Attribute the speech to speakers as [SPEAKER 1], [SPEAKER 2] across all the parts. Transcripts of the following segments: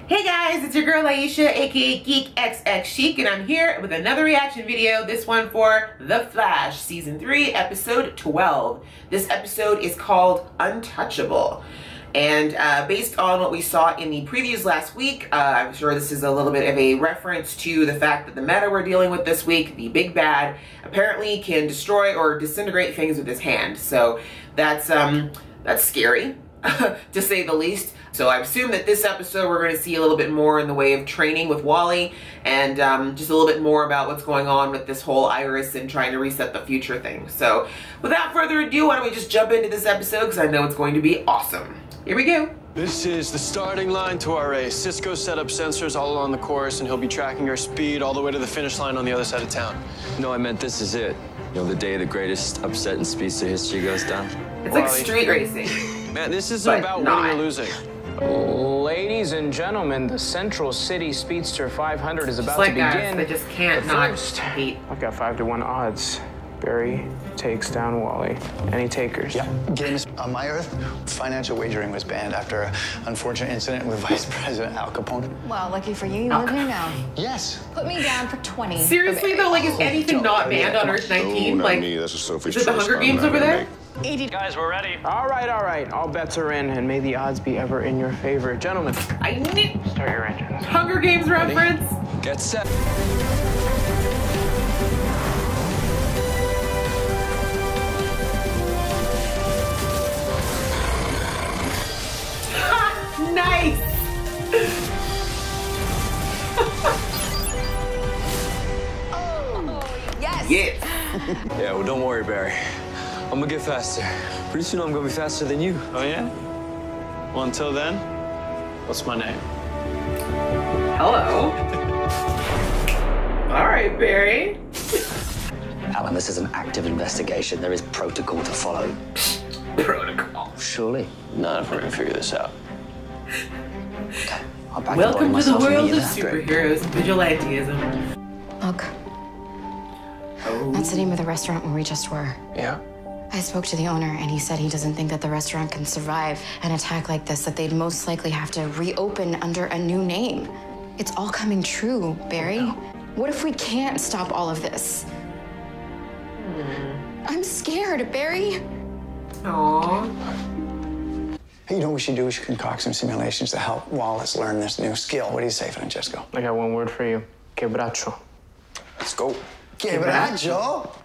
[SPEAKER 1] Hey guys, it's your girl Aisha, aka Geek XX Chic, and I'm here with another reaction video, this one for The Flash, Season 3, Episode 12. This episode is called Untouchable. And based on what we saw in the previews last week, I'm sure this is a little bit of a reference to the fact that the meta we're dealing with this week, the big bad, apparently can destroy or disintegrate things with his hand. So that's scary, to say the least. So I assume that this episode we're going to see a little bit more in the way of training with Wally and just a little bit more about what's going on with this whole Iris and trying to reset the future thing. So without further ado, why don't we just jump into this episode because I know it's going to be awesome. Here we go.
[SPEAKER 2] This is the starting line to our race. Cisco set up sensors all along the course and he'll be tracking our speed all the way to the finish line on the other side of town.
[SPEAKER 3] No, I meant this is it. You know, the day the greatest upset in speedster history goes down.
[SPEAKER 1] It's like street racing.
[SPEAKER 2] Man, this isn't about winning or losing.
[SPEAKER 4] Ladies and gentlemen, the Central City Speedster 500 is about to begin.
[SPEAKER 1] They just can't not beat.
[SPEAKER 4] I've got 5-to-1 odds. Barry takes down Wally. Any takers?
[SPEAKER 5] Yeah. Games on my Earth, financial wagering was banned after an unfortunate incident with Vice President Al Capone.
[SPEAKER 6] Well, lucky for you, you live here now.
[SPEAKER 5] Yes.
[SPEAKER 6] Put me down for 20.
[SPEAKER 1] Seriously though, like is anything not banned on Earth 19? Like,
[SPEAKER 7] that's a Sophie's
[SPEAKER 1] is it the Hunger Games over there?
[SPEAKER 6] 80.
[SPEAKER 2] Guys, we're ready.
[SPEAKER 4] All right. All bets are in, and may the odds be ever in your favor. Gentlemen,
[SPEAKER 1] I need
[SPEAKER 4] start your engines.
[SPEAKER 1] Hunger Games reference.
[SPEAKER 3] Get set.
[SPEAKER 1] Nice.
[SPEAKER 6] Yes.
[SPEAKER 1] Yes.
[SPEAKER 3] Yeah, well, don't worry, Barry. I'm gonna get faster. Pretty soon I'm gonna be faster than you.
[SPEAKER 2] Oh, yeah? Well, until then, what's my name?
[SPEAKER 1] Hello. All right, Barry.
[SPEAKER 8] Alan, this is an active investigation. There is protocol to follow.
[SPEAKER 1] Protocol.
[SPEAKER 8] Surely.
[SPEAKER 2] Not if we're gonna figure this out.
[SPEAKER 8] Okay. I'll back
[SPEAKER 1] Welcome to the
[SPEAKER 8] myself
[SPEAKER 1] world of
[SPEAKER 8] after it.
[SPEAKER 1] superheroes and vigilantism.
[SPEAKER 6] Look, that's the name of the restaurant where we just were.
[SPEAKER 2] Yeah?
[SPEAKER 6] I spoke to the owner, and he said he doesn't think that the restaurant can survive an attack like this, that they'd most likely have to reopen under a new name. It's all coming true, Barry. What if we can't stop all of this? I'm scared, Barry.
[SPEAKER 1] Aww.
[SPEAKER 5] Hey, you know what we should do? We should concoct some simulations to help Wallace learn this new skill. What do you say, Francesco?
[SPEAKER 4] I got one word for you. Quebracho.
[SPEAKER 5] Let's go. Quebracho.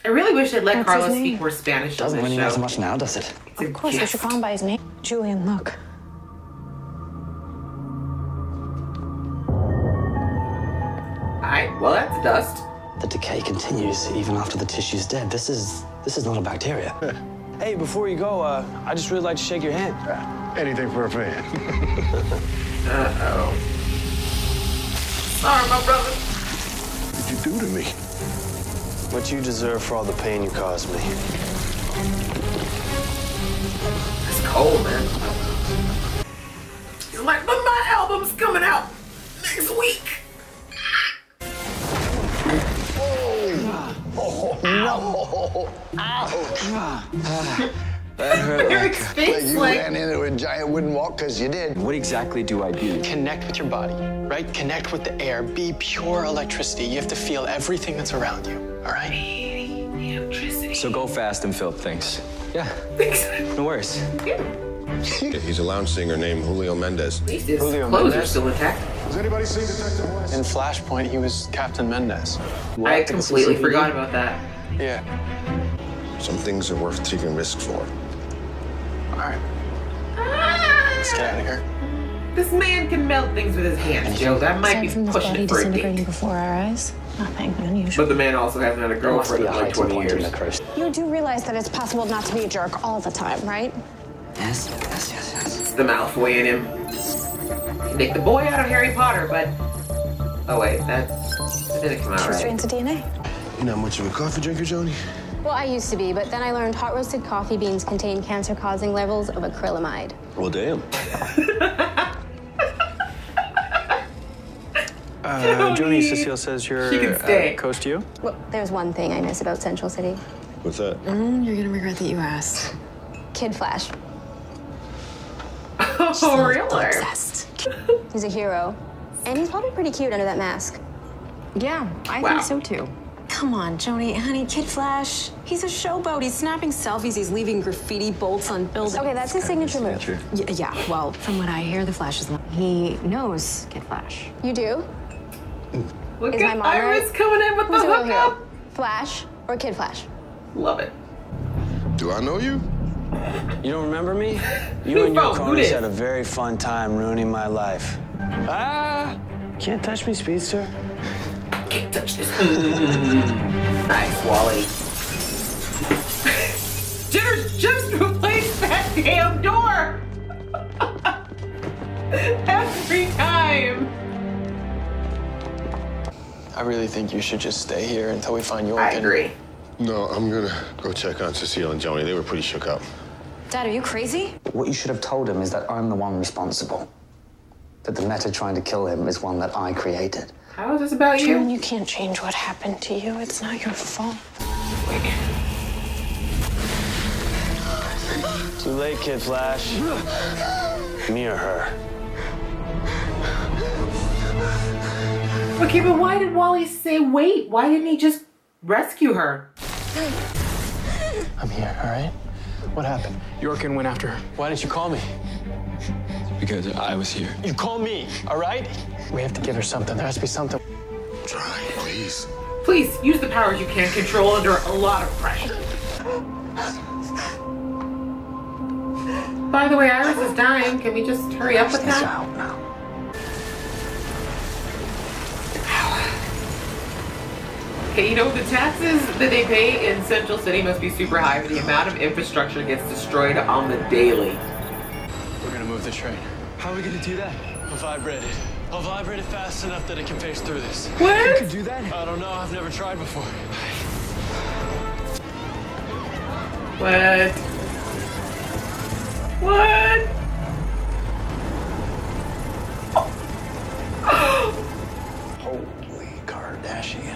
[SPEAKER 1] I really wish they'd let Carlos speak more Spanish on
[SPEAKER 8] Doesn't
[SPEAKER 1] this
[SPEAKER 8] really
[SPEAKER 1] show.
[SPEAKER 8] matter much now, does it?
[SPEAKER 6] Of course, we should call him by his name. Julian, look.
[SPEAKER 1] Well, that's dust.
[SPEAKER 8] The decay continues even after the tissue's dead. This is not a bacteria.
[SPEAKER 4] Hey, before you go, I just really like to shake your hand.
[SPEAKER 7] Anything for a fan.
[SPEAKER 1] Uh-oh. Sorry, my brother.
[SPEAKER 7] What did you do to me?
[SPEAKER 2] What you deserve for all the pain you caused me.
[SPEAKER 1] It's cold, man. He's like, but my album's coming out next week.
[SPEAKER 5] Oh, no. Ow.
[SPEAKER 3] That hurt
[SPEAKER 1] Eric's
[SPEAKER 3] like...
[SPEAKER 1] face,
[SPEAKER 5] You
[SPEAKER 1] like,
[SPEAKER 5] ran into a giant wooden wall because you did.
[SPEAKER 3] What exactly do I do?
[SPEAKER 2] Connect with your body, right? Connect with the air. Be pure electricity. You have to feel everything that's around you, all right?
[SPEAKER 1] electricity.
[SPEAKER 3] So go fast and fill things. Yeah, no worries.
[SPEAKER 7] He's a lounge singer named Julio Mendez.
[SPEAKER 1] At least his
[SPEAKER 2] Julio
[SPEAKER 1] clothes are
[SPEAKER 2] Mendez.
[SPEAKER 1] still intact.
[SPEAKER 7] Has anybody seen Detective West?
[SPEAKER 2] In Flashpoint, he was Captain Mendez.
[SPEAKER 1] I completely forgot about that.
[SPEAKER 2] Yeah.
[SPEAKER 7] Some things are worth taking risks for.
[SPEAKER 2] All right. Let's get out of here.
[SPEAKER 1] This man can melt things with his hands, Joe. That might be
[SPEAKER 6] Aside from this
[SPEAKER 1] pushing
[SPEAKER 6] body
[SPEAKER 1] it for a
[SPEAKER 6] disintegrating
[SPEAKER 1] date.
[SPEAKER 6] before our eyes, nothing unusual.
[SPEAKER 1] But the man also hasn't had a
[SPEAKER 8] There must be
[SPEAKER 1] girlfriend
[SPEAKER 8] a
[SPEAKER 1] in like
[SPEAKER 8] heightened
[SPEAKER 1] 20
[SPEAKER 8] point in
[SPEAKER 1] years.
[SPEAKER 8] the process.
[SPEAKER 9] You do realize that it's possible not to be a jerk all the time, right?
[SPEAKER 8] Yes.
[SPEAKER 1] It's the Malfoy in him. Nick the boy out of Harry Potter, but... Oh wait, that didn't come out
[SPEAKER 9] Two
[SPEAKER 1] right.
[SPEAKER 9] strands of DNA.
[SPEAKER 7] You're not much of a coffee drinker, Joni?
[SPEAKER 9] Well, I used to be, but then I learned hot roasted coffee beans contain cancer-causing levels of acrylamide.
[SPEAKER 7] Well, damn.
[SPEAKER 2] Joni, Cecile says you're
[SPEAKER 1] She can stay.
[SPEAKER 2] coast to you?
[SPEAKER 9] Well, there's one thing I miss about Central City.
[SPEAKER 7] What's that?
[SPEAKER 6] You're gonna regret that you asked.
[SPEAKER 9] Kid Flash.
[SPEAKER 1] Oh, really?
[SPEAKER 6] Obsessed.
[SPEAKER 9] He's a hero. And he's probably pretty cute under that mask.
[SPEAKER 6] Yeah, I think so too. Come on, Joni, honey, Kid Flash. He's a showboat. He's snapping selfies. He's leaving graffiti bolts on buildings.
[SPEAKER 9] Okay, that's his signature move.
[SPEAKER 6] Yeah, well, from what I hear, the Flash is... He knows Kid Flash.
[SPEAKER 9] You do?
[SPEAKER 1] Look
[SPEAKER 9] Is my
[SPEAKER 1] at
[SPEAKER 9] mom
[SPEAKER 1] Iris
[SPEAKER 9] right?
[SPEAKER 1] coming in with
[SPEAKER 9] Who's
[SPEAKER 1] the
[SPEAKER 9] the real hero?
[SPEAKER 1] hookup.
[SPEAKER 9] Flash or Kid Flash?
[SPEAKER 1] Love it.
[SPEAKER 7] Do I know you?
[SPEAKER 3] You don't remember me? You and your
[SPEAKER 1] Who
[SPEAKER 3] cronies
[SPEAKER 1] dis?
[SPEAKER 3] had a very fun time ruining my life. Ah! Can't touch me, Speedster.
[SPEAKER 1] Can't touch this. Nice, Wally. Jitters just replaced that damn door. Every time.
[SPEAKER 2] I really think you should just stay here until we find York.
[SPEAKER 1] I agree.
[SPEAKER 7] No, I'm gonna go check on Cecile and Joni. They were pretty shook up.
[SPEAKER 6] Dad, are you crazy?
[SPEAKER 8] What you should have told him is that I'm the one responsible. That the meta trying to kill him is one that I created.
[SPEAKER 1] How is this about you?
[SPEAKER 6] You can't change what happened to you. It's not your fault.
[SPEAKER 3] Too late, Kid Flash. Me or her.
[SPEAKER 1] Okay, but why did Wally say wait? Why didn't he just rescue her?
[SPEAKER 2] I'm here, all right? What happened?
[SPEAKER 4] Yorkin went after her.
[SPEAKER 2] Why didn't you call me?
[SPEAKER 3] Because I was here.
[SPEAKER 2] You call me, all right? We have to give her something. There has to be something.
[SPEAKER 7] Try, please.
[SPEAKER 1] Please, use the powers you can control under a lot of pressure. By the way, Iris is dying. Can we just hurry up with that?
[SPEAKER 8] Out now.
[SPEAKER 1] Okay, you know, the taxes that they pay in Central City must be super high, but the amount of infrastructure gets destroyed on the daily.
[SPEAKER 2] We're gonna move the train. How are we gonna do that? I'll vibrate it. I'll vibrate it fast enough that it can phase through this.
[SPEAKER 1] What?
[SPEAKER 2] You could do that? I don't know. I've never tried before.
[SPEAKER 1] What? What?
[SPEAKER 5] Holy Kardashian.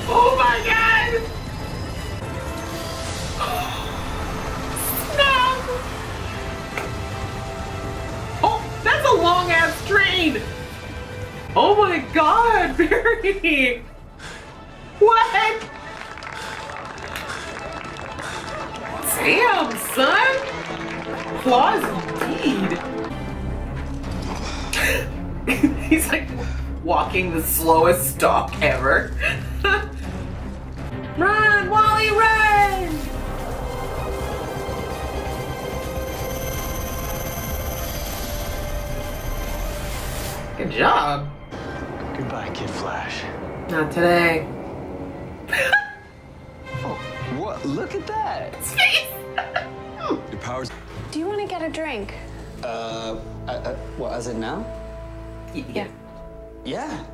[SPEAKER 1] Oh my God! Snap! Oh, that's a long ass train! Oh my God, Barry! What? Damn, son! Claws indeed. He's like walking the slowest stalk ever. Run, Wally, run! Good job.
[SPEAKER 2] Goodbye, Kid Flash.
[SPEAKER 1] Not today.
[SPEAKER 3] What? Look at that.
[SPEAKER 7] Your powers.
[SPEAKER 9] Do you want to get a drink?
[SPEAKER 8] What, as in now?
[SPEAKER 1] Yeah.
[SPEAKER 8] Yeah,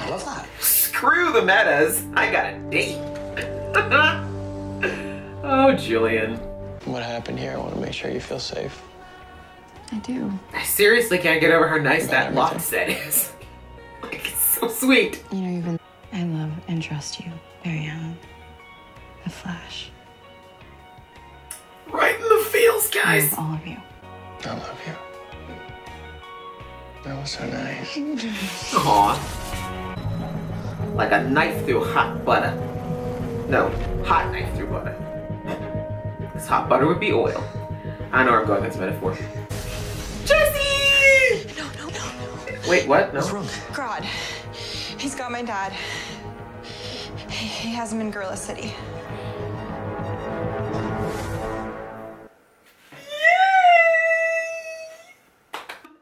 [SPEAKER 8] I love that.
[SPEAKER 1] Screw the metas. I got a date. Oh, Julian.
[SPEAKER 2] What happened here? I want to make sure you feel safe.
[SPEAKER 6] I do.
[SPEAKER 1] I seriously can't get over how nice that loft set is. Like, it's so sweet.
[SPEAKER 6] You know, even I love and trust you, Barry Allen. The Flash.
[SPEAKER 1] Right in the feels,
[SPEAKER 6] I
[SPEAKER 1] guys.
[SPEAKER 6] love all of you.
[SPEAKER 2] I love you. That was so nice.
[SPEAKER 1] Aw. Like a knife through hot butter. No, hot knife through butter. Because hot butter would be oil. I know where I'm going with this metaphor. Jesse!
[SPEAKER 10] No.
[SPEAKER 1] Wait, what? No.
[SPEAKER 2] What's wrong?
[SPEAKER 10] Grodd. He's got my dad. He has him in Gorilla City.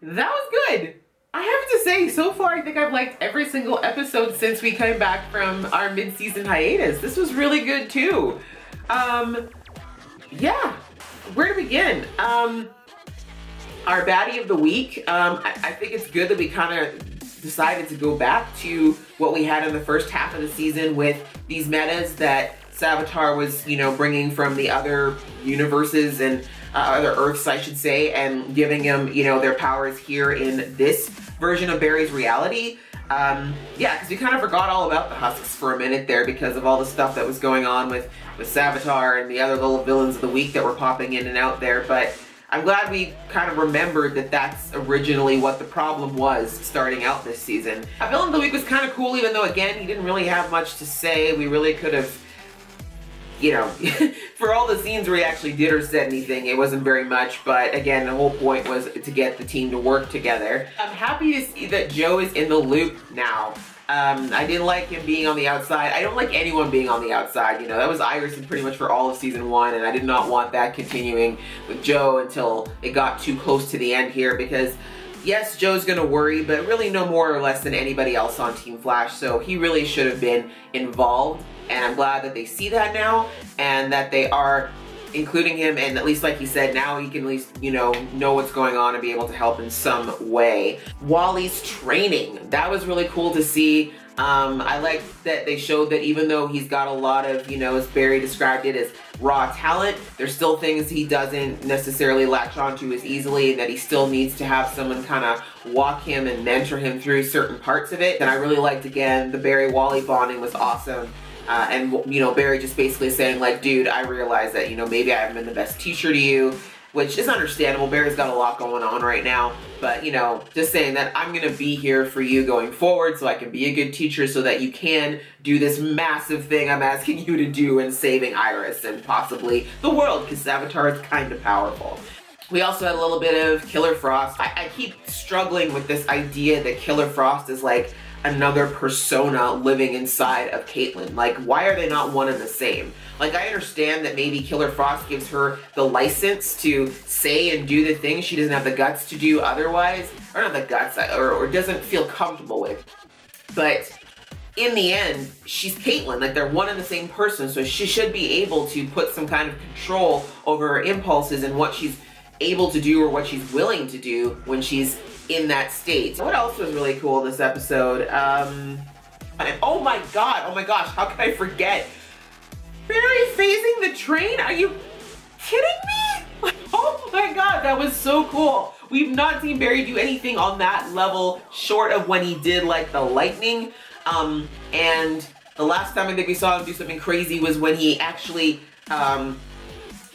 [SPEAKER 1] That was good. I have to say, so far, I think I've liked every single episode since we came back from our mid-season hiatus. This was really good too. Yeah, where to begin? Our baddie of the week. I think it's good that we kind of decided to go back to what we had in the first half of the season with these metas that Savitar was, you know, bringing from the other universes and other Earths, I should say, and giving them, you know, their powers here in this version of Barry's reality. Yeah, because we kind of forgot all about the Husks for a minute there because of all the stuff that was going on with Savitar and the other little villains of the week that were popping in and out there. But I'm glad we kind of remembered that that's originally what the problem was starting out this season. Villain of the week was kind of cool, even though, again, he didn't really have much to say. We really could have, you know, for all the scenes where he actually did or said anything, it wasn't very much, but again, the whole point was to get the team to work together. I'm happy to see that Joe is in the loop now. I didn't like him being on the outside. I don't like anyone being on the outside, you know. That was Iverson pretty much for all of season 1, and I did not want that continuing with Joe until it got too close to the end here, because yes, Joe's gonna worry, but really no more or less than anybody else on Team Flash, so he really should have been involved. And I'm glad that they see that now and that they are including him, and at least like he said, now he can at least, you know what's going on and be able to help in some way. Wally's training, that was really cool to see. I like that they showed that even though he's got a lot of, you know, as Barry described it, as raw talent, there's still things he doesn't necessarily latch onto as easily, and that he still needs to have someone kind of walk him and mentor him through certain parts of it. And I really liked, again, the Barry-Wally bonding was awesome. And, you know, Barry just basically saying, like, dude, I realize that, you know, maybe I haven't been the best teacher to you, which is understandable. Barry's got a lot going on right now, but, you know, just saying that I'm going to be here for you going forward so I can be a good teacher so that you can do this massive thing I'm asking you to do in saving Iris and possibly the world, because Savitar is kind of powerful. We also had a little bit of Killer Frost. I keep struggling with this idea that Killer Frost is like another persona living inside of Caitlin. Like, why are they not one and the same? Like, I understand that maybe Killer Frost gives her the license to say and do the things she doesn't have the guts to do otherwise, or not the guts, or doesn't feel comfortable with. But in the end, she's Caitlin. Like, they're one and the same person, so she should be able to put some kind of control over her impulses and what she's able to do or what she's willing to do when she's in that state. What else was really cool this episode? Oh my gosh, how can I forget? Barry phasing the train? Are you kidding me? Like, oh my god, that was so cool. We've not seen Barry do anything on that level short of when he did like the lightning. And the last time I think we saw him do something crazy was when he actually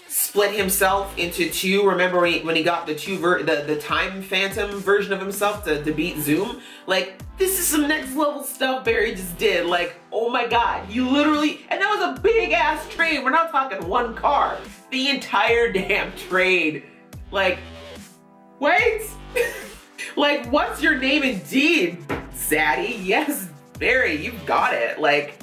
[SPEAKER 1] split himself into two. Remember when he got the time phantom version of himself to beat Zoom? Like, this is some next level stuff Barry just did. Like, oh my god, you literally, and that was a big ass train. We're not talking one car. The entire damn train. Like, wait. Like, what's your name indeed, Zaddy? Yes, Barry, you've got it. Like,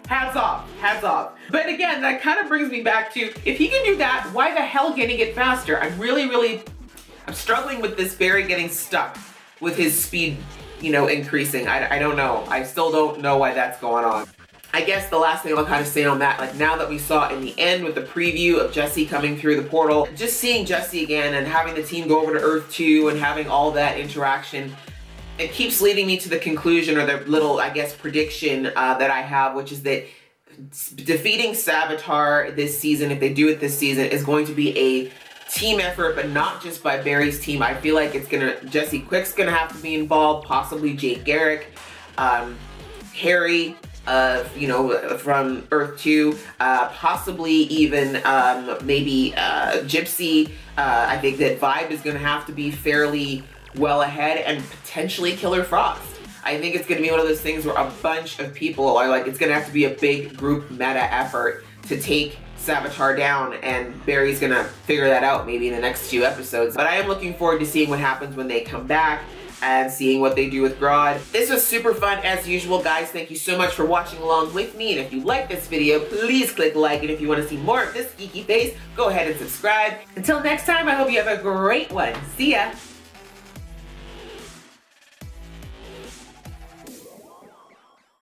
[SPEAKER 1] hats off, hats off. But again, that kind of brings me back to, if he can do that, why the hell can't he get faster? I'm struggling with this Barry getting stuck with his speed, you know, increasing. I don't know. I still don't know why that's going on. I guess the last thing I'll kind of say on that, like, now that we saw in the end with the preview of Jesse coming through the portal, just seeing Jesse again and having the team go over to Earth 2 and having all that interaction, it keeps leading me to the conclusion, or the little, I guess, prediction that I have, which is that defeating Savitar this season, if they do it this season, is going to be a team effort, but not just by Barry's team. I feel like it's Jesse Quick's gonna have to be involved, possibly Jake Garrick, Harry, you know, from Earth 2, possibly even maybe Gypsy. I think that Vibe is gonna have to be fairly well ahead, and potentially Killer Frost. I think it's gonna be one of those things where a bunch of people are like, it's gonna have to be a big group meta effort to take Savitar down, and Barry's gonna figure that out maybe in the next few episodes. But I am looking forward to seeing what happens when they come back and seeing what they do with Grodd. This was super fun as usual, guys. Thank you so much for watching along with me, and if you like this video, please click like, and if you want to see more of this geeky face, go ahead and subscribe. Until next time, I hope you have a great one. See ya!